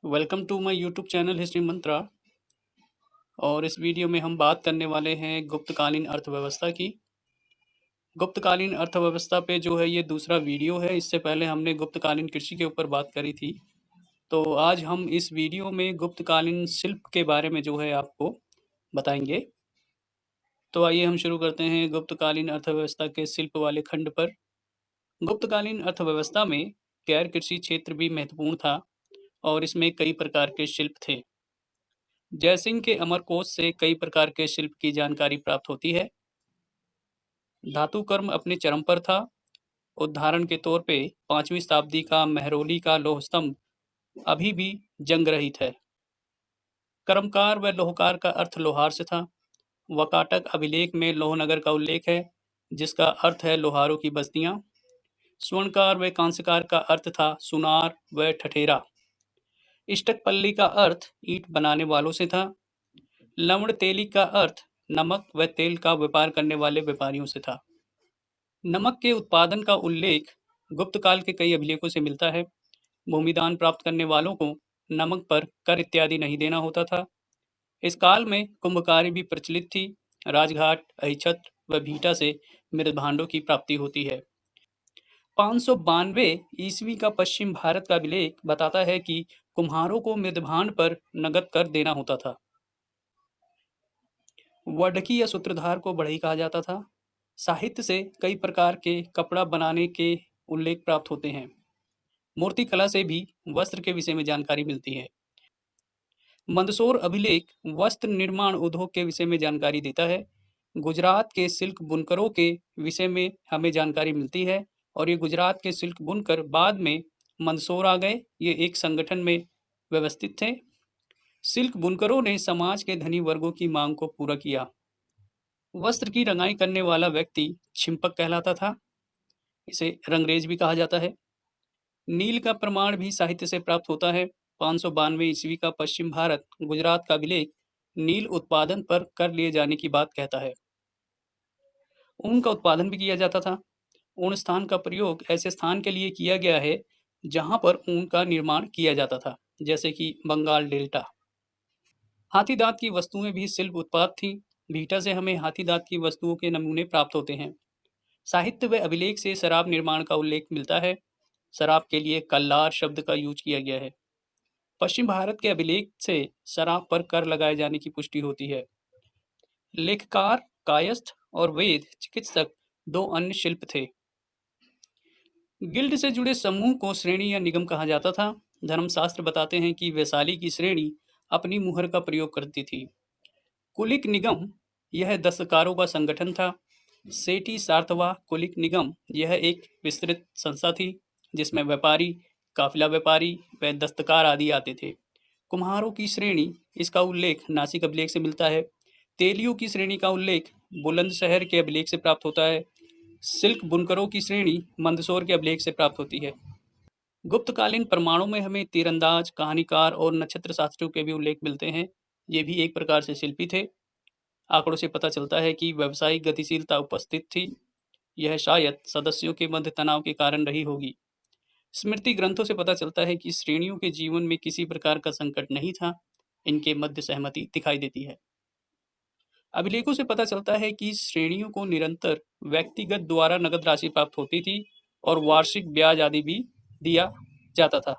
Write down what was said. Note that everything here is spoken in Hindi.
Welcome to my YouTube channel History Mantra. और इस वीडियो में हम बात करने वाले हैं गुप्तकालीन अर्थव्यवस्था की। गुप्तकालीन अर्थव्यवस्था पे जो है ये दूसरा वीडियो है। इससे पहले हमने गुप्तकालीन कृषि के ऊपर बात करी थी। तो आज हम इस वीडियो में गुप्तकालीन शिल्प के बारे में जो है आपको बताएंगे। तो आइए हम शुरू करते हैं गुप्तकालीन अर्थव्यवस्था के शिल्प वाले खंड पर। गुप्तकालीन अर्थव्यवस्था में गैर कृषि क्षेत्र भी महत्वपूर्ण था और इसमें कई प्रकार के शिल्प थे। जयसिंह के अमरकोश से कई प्रकार के शिल्प की जानकारी प्राप्त होती है। धातु कर्म अपने चरम पर था। उदाहरण के तौर पे 5वीं शताब्दी का मेहरौली का लौह स्तंभ अभी भी जंग रहित है। कर्मकार व लोहकार का अर्थ लोहार से था। वकाटक अभिलेख में लोहनगर का उल्लेख है, जिसका अर्थ है लोहारों की बस्तियां। स्वर्णकार व कांस्यकार का अर्थ था सुनार व ठठेरा। इष्टकपल्ली का अर्थ ईंट बनाने वालों से था। लवण तेली का अर्थ नमक व तेल का व्यापार करने वाले व्यापारियों से था। नमक के उत्पादन का उल्लेख गुप्त काल के कई अभिलेखों से मिलता है। भूमिदान प्राप्त करने वालों को नमक पर कर इत्यादि नहीं देना होता था। इस काल में कुंभकारी भी प्रचलित थी। राजघाट, अहिछत्र व भीटा से मृद भांडों की प्राप्ति होती है। 592 ईस्वी का पश्चिम भारत का अभिलेख बताता है कि कुम्हारों को मृद भांड पर नगद कर देना होता था। वडकी या सूत्रधार को बढ़ई कहा जाता था। साहित्य से कई प्रकार के कपड़ा बनाने के उल्लेख प्राप्त होते हैं। मूर्ति कला से भी वस्त्र के विषय में जानकारी मिलती है। मंदसौर अभिलेख वस्त्र निर्माण उद्योग के विषय में जानकारी देता है। गुजरात के सिल्क बुनकरों के विषय में हमें जानकारी मिलती है और ये गुजरात के सिल्क बुनकर बाद में मंदसौर आ गए। ये एक संगठन में व्यवस्थित थे। सिल्क बुनकरों ने समाज के धनी वर्गों की मांग को पूरा किया। वस्त्र की रंगाई करने वाला व्यक्ति छिंपक कहलाता था। इसे रंगरेज भी कहा जाता है। नील का प्रमाण भी साहित्य से प्राप्त होता है। 592 ईस्वी का पश्चिम भारत गुजरात का अभिलेख नील उत्पादन पर कर लिए जाने की बात कहता है। ऊन का उत्पादन भी किया जाता था। ऊन स्थान का प्रयोग ऐसे स्थान के लिए किया गया है जहां पर ऊन का निर्माण किया जाता था, जैसे कि बंगाल डेल्टा। हाथी दांत की वस्तुएं भी शिल्प उत्पाद थी। भीटा से हमें हाथी दांत की वस्तुओं के नमूने प्राप्त होते हैं। साहित्य व अभिलेख से शराब निर्माण का उल्लेख मिलता है। शराब के लिए कल्लार शब्द का यूज किया गया है। पश्चिम भारत के अभिलेख से शराब पर कर लगाए जाने की पुष्टि होती है। लेखकार, कायस्थ और वेद चिकित्सक दो अन्य शिल्प थे। गिल्ड से जुड़े समूह को श्रेणी या निगम कहा जाता था। धर्मशास्त्र बताते हैं कि वैशाली की श्रेणी अपनी मुहर का प्रयोग करती थी। कुलिक निगम यह दस्तकारों का संगठन था। सेठी सार्थवा कुलिक निगम यह एक विस्तृत संस्था थी जिसमें व्यापारी, काफिला व्यापारी व दस्तकार आदि आते थे। कुम्हारों की श्रेणी, इसका उल्लेख नासिक अभिलेख से मिलता है। तेलियों की श्रेणी का उल्लेख बुलंदशहर के अभिलेख से प्राप्त होता है। सिल्क बुनकरों की श्रेणी मंदसौर के अभिलेख से प्राप्त होती है। गुप्तकालीन प्रमाणों में हमें तीरंदाज, कहानीकार और नक्षत्र शास्त्रियों के भी उल्लेख मिलते हैं। ये भी एक प्रकार से शिल्पी थे। आंकड़ों से पता चलता है कि व्यावसायिक गतिशीलता उपस्थित थी। यह शायद सदस्यों के मध्य तनाव के कारण रही होगी। स्मृति ग्रंथों से पता चलता है कि श्रेणियों के जीवन में किसी प्रकार का संकट नहीं था। इनके मध्य सहमति दिखाई देती है। अभिलेखों से पता चलता है कि श्रेणियों को निरंतर व्यक्तिगत द्वारा नगद राशि प्राप्त होती थी और वार्षिक ब्याज आदि भी दिया जाता था।